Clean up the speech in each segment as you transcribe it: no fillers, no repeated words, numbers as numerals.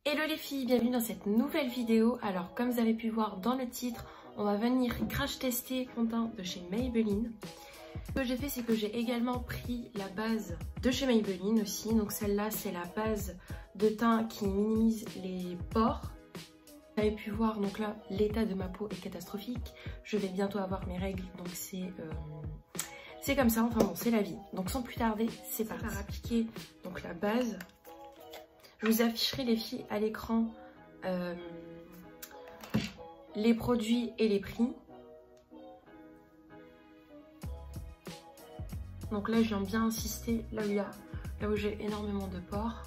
Hello les filles, bienvenue dans cette nouvelle vidéo. Alors comme vous avez pu voir dans le titre, on va venir crash tester le fond de teint de chez Maybelline. Ce que j'ai fait, c'est que j'ai également pris la base de chez Maybelline aussi. Donc celle-là, c'est la base de teint qui minimise les pores. Vous avez pu voir, donc là, l'état de ma peau est catastrophique. Je vais bientôt avoir mes règles, donc c'est comme ça, enfin bon, c'est la vie. Donc sans plus tarder, c'est parti. Pour appliquer donc la base, je vous afficherai les filles à l'écran les produits et les prix. Donc là, je viens bien insister là où j'ai énormément de pores.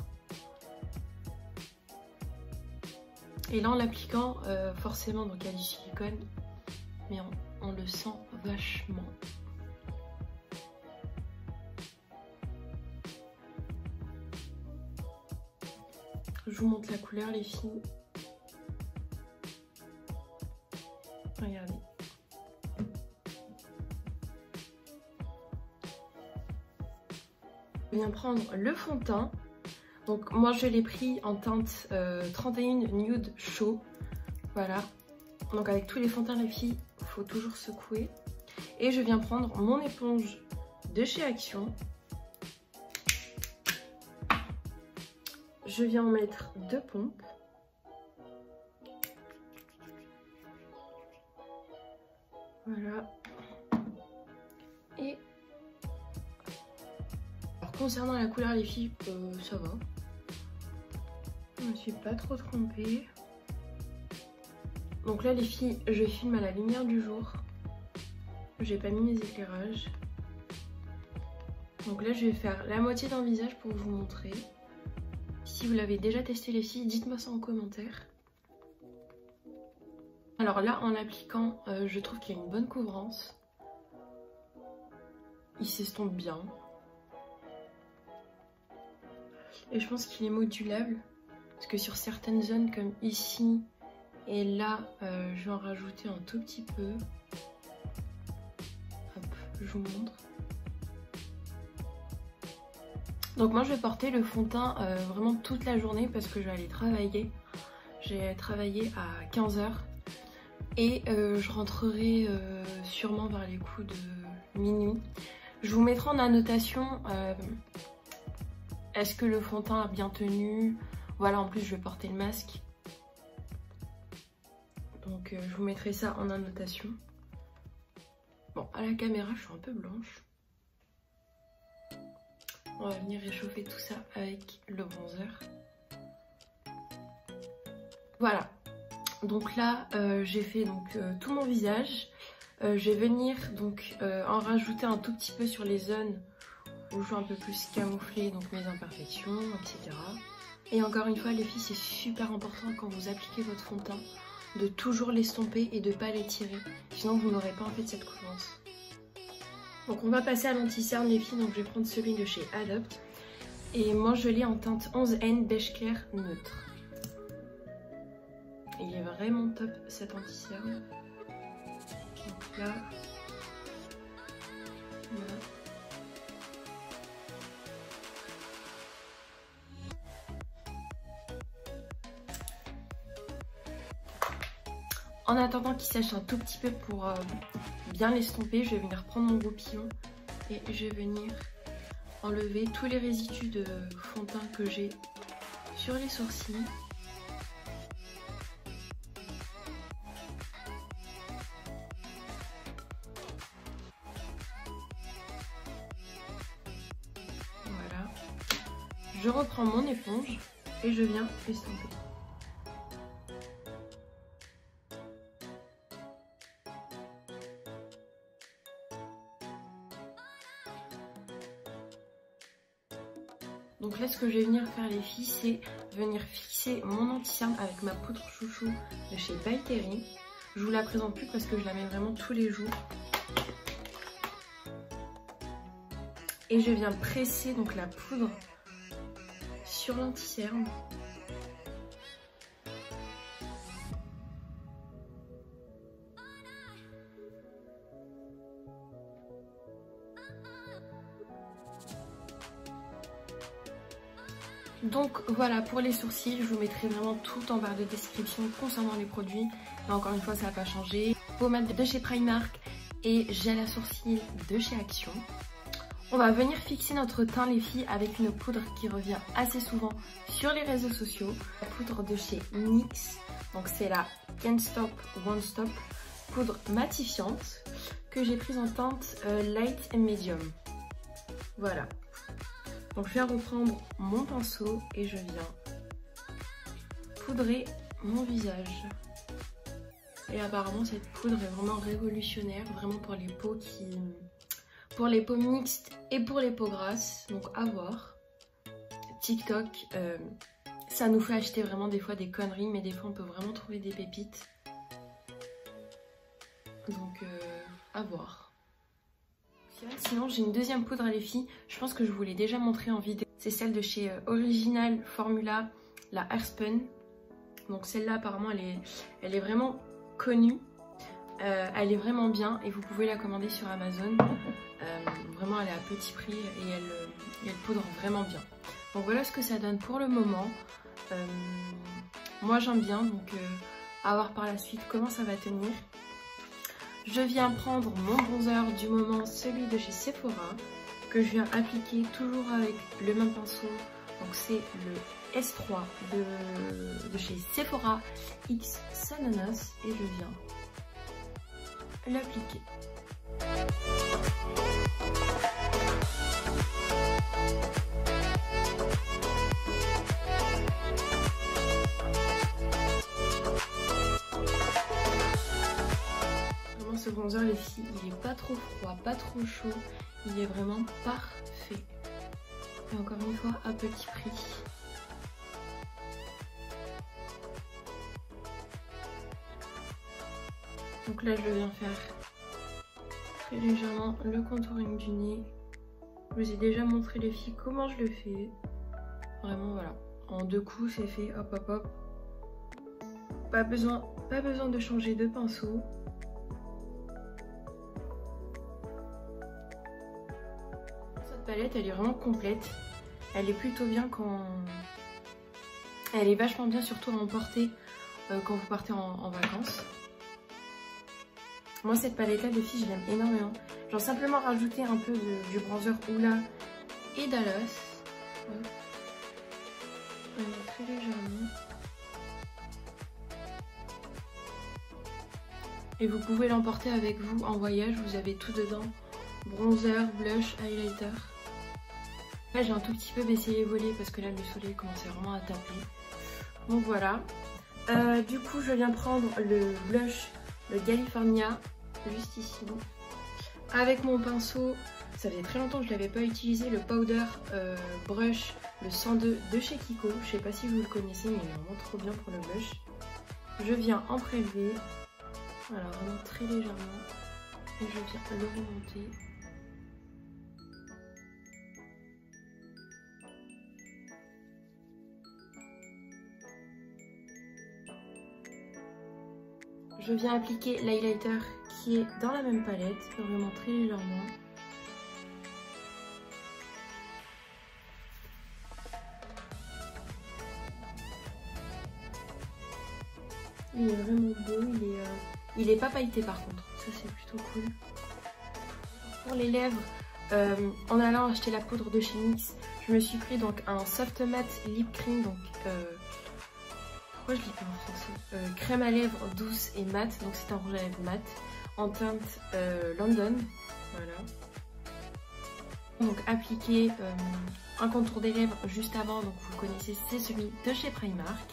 Et là, en l'appliquant, forcément, donc il y a du silicone, mais on le sent vachement. Je vous montre la couleur, les filles. Regardez. Je viens prendre le fond de teint. Donc moi je l'ai pris en teinte 31 nude chaud. Voilà. Donc avec tous les fonds de teint, les filles, il faut toujours secouer. Et je viens prendre mon éponge de chez Action. Je viens en mettre 2 pompes. Voilà. Et alors, concernant la couleur, les filles, ça va. Je me suis pas trop trompée. Donc là, les filles, je filme à la lumière du jour. J'ai pas mis mes éclairages. Donc là, je vais faire la moitié d'un visage pour vous montrer. Si vous l'avez déjà testé, les filles, dites-moi ça en commentaire. Alors là, en l'appliquant, je trouve qu'il y a une bonne couvrance. Il s'estompe bien. Et je pense qu'il est modulable. Parce que sur certaines zones comme ici et là, je vais en rajouter un tout petit peu. Hop, je vous montre. Donc moi je vais porter le fond de teint vraiment toute la journée parce que je vais aller travailler. J'ai travaillé à 15 h et je rentrerai sûrement vers les coups de minuit. Je vous mettrai en annotation est-ce que le fond de teint a bien tenu. Voilà, en plus je vais porter le masque. Donc je vous mettrai ça en annotation. Bon, à la caméra je suis un peu blanche. On va venir réchauffer tout ça avec le bronzer. Voilà. Donc là, j'ai fait donc, tout mon visage. Je vais venir donc en rajouter un tout petit peu sur les zones où je veux un peu plus camoufler donc mes imperfections, etc. Et encore une fois, les filles, c'est super important quand vous appliquez votre fond de teint de toujours l'estomper et de ne pas l'étirer. Sinon, vous n'aurez pas en fait cette couvrance. Donc on va passer à l'anti-cerne, les filles. Donc je vais prendre celui de chez Adopt. Et moi, je l'ai en teinte 11N beige clair neutre. Il est vraiment top cet anti-cerne. Donc là, voilà. En attendant qu'il sèche un tout petit peu pour bien l'estomper, je vais venir prendre mon goupillon et je vais venir enlever tous les résidus de fond de teint que j'ai sur les sourcils. Voilà. Je reprends mon éponge et je viens estomper. Donc là, ce que je vais venir faire, les filles, c'est venir fixer mon anti-cerne avec ma poudre chouchou de chez By Terry. Je vous la présente plus parce que je la mets vraiment tous les jours. Et je viens presser donc la poudre sur l'anti-cerne. Donc voilà pour les sourcils, je vous mettrai vraiment tout en barre de description concernant les produits. Mais encore une fois, ça n'a pas changé. Pommade de chez Primark et gel à sourcils de chez Action. On va venir fixer notre teint les filles avec une poudre qui revient assez souvent sur les réseaux sociaux. La poudre de chez NYX, donc c'est la Can't Stop Won't Stop, poudre matifiante que j'ai prise en teinte light et medium. Voilà. Donc je viens reprendre mon pinceau et je viens poudrer mon visage. Et apparemment cette poudre est vraiment révolutionnaire, vraiment pour les peaux pour les peaux mixtes et pour les peaux grasses, donc à voir. TikTok, ça nous fait acheter vraiment des fois des conneries, mais des fois on peut vraiment trouver des pépites. Donc à voir. Sinon j'ai une deuxième poudre les filles, je pense que je vous l'ai déjà montré en vidéo. C'est celle de chez Original Formula, la Airspun. Donc celle-là apparemment elle est vraiment connue. Elle est vraiment bien et vous pouvez la commander sur Amazon. Vraiment elle est à petit prix et elle poudre vraiment bien. Donc voilà ce que ça donne pour le moment. Moi j'aime bien, donc à voir par la suite comment ça va tenir. Je viens prendre mon bronzer du moment, celui de chez Sephora, que je viens appliquer toujours avec le même pinceau. Donc c'est le S3 de chez Sephora X Sananas et je viens l'appliquer. Vraiment ce bronzer les filles, il est pas trop froid, pas trop chaud, il est vraiment parfait. Et encore une fois à petit prix. Donc là je viens faire très légèrement le contouring du nez. Je vous ai déjà montré les filles comment je le fais. Vraiment voilà, en 2 coups c'est fait, hop hop hop. Pas besoin de changer de pinceau. Cette palette elle est vraiment complète. Elle est plutôt bien quand... Elle est vachement bien surtout à emporter quand vous partez en vacances. Moi cette palette là de filles je l'aime énormément. Genre simplement rajouter un peu du bronzer Hoola et Dallas. Ouais. Très légèrement. Et vous pouvez l'emporter avec vous en voyage, vous avez tout dedans. Bronzer, blush, highlighter. Là j'ai un tout petit peu baissé les volets parce que là le soleil commençait vraiment à taper. Donc voilà. Du coup je viens prendre le blush, le California, juste ici. Avec mon pinceau, ça faisait très longtemps que je ne l'avais pas utilisé, le powder brush, le 102 de chez Kiko. Je sais pas si vous le connaissez mais il est vraiment trop bien pour le blush. Je viens en prélever. Voilà, vraiment très légèrement. Et je viens le remonter. Je viens appliquer l'highlighter qui est dans la même palette, vraiment très légèrement. Il est vraiment beau, il est pas pailleté par contre, ça c'est plutôt cool. Pour les lèvres, en allant acheter la poudre de chez NYX, je me suis pris donc un soft matte lip cream, donc pourquoi je lis pas en français, crème à lèvres douce et mat, donc c'est un rouge à lèvres mat en teinte London, voilà. Donc appliquer un contour des lèvres juste avant, donc vous le connaissez, c'est celui de chez Primark.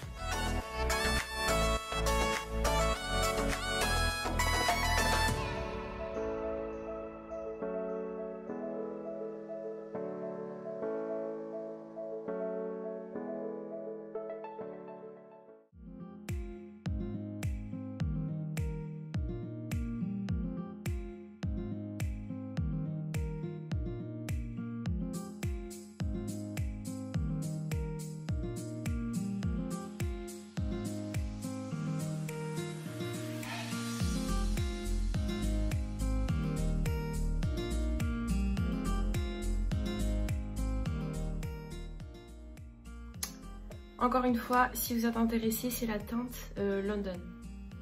Encore une fois, si vous êtes intéressé, c'est la teinte London,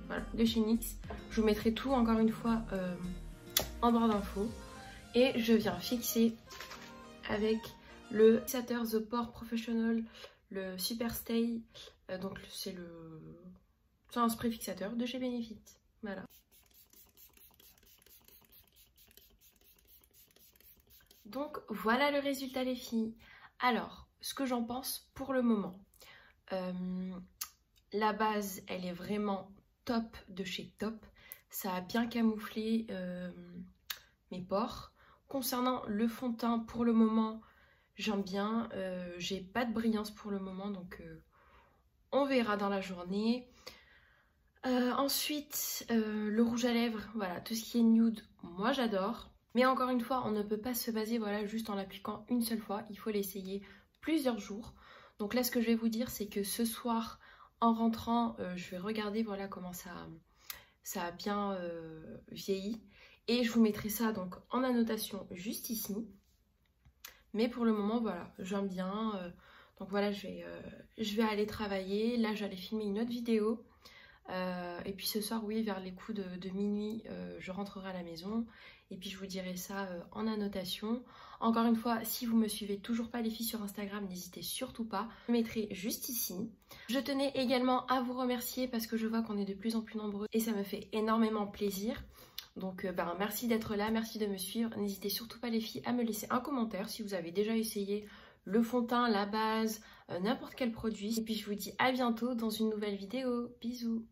voilà, de chez NYX. Je vous mettrai tout encore une fois en barre d'infos. Et je viens fixer avec le fixateur The Pore Professional, le Super Stay. Donc c'est un spray fixateur de chez Benefit. Voilà. Donc voilà le résultat les filles. Alors, ce que j'en pense pour le moment. La base, elle est vraiment top de chez Top. Ça a bien camouflé mes pores. Concernant le fond de teint, pour le moment, j'aime bien. J'ai pas de brillance pour le moment, donc on verra dans la journée. Ensuite, le rouge à lèvres, voilà, tout ce qui est nude, moi j'adore. Mais encore une fois, on ne peut pas se baser voilà, juste en l'appliquant une seule fois. Il faut l'essayer plusieurs jours. Donc là, ce que je vais vous dire, c'est que ce soir, en rentrant, je vais regarder voilà, comment ça a bien vieilli. Et je vous mettrai ça donc en annotation juste ici. Mais pour le moment, voilà, j'aime bien. Donc voilà, je vais aller travailler. Là, j'allais filmer une autre vidéo. Et puis ce soir, oui, vers les coups de minuit, je rentrerai à la maison. Et puis je vous dirai ça en annotation. Encore une fois, si vous me suivez toujours pas les filles sur Instagram, n'hésitez surtout pas. Je le mettrai juste ici. Je tenais également à vous remercier parce que je vois qu'on est de plus en plus nombreux. Et ça me fait énormément plaisir. Donc merci d'être là, merci de me suivre. N'hésitez surtout pas les filles à me laisser un commentaire si vous avez déjà essayé le fond de teint, la base, n'importe quel produit. Et puis je vous dis à bientôt dans une nouvelle vidéo. Bisous!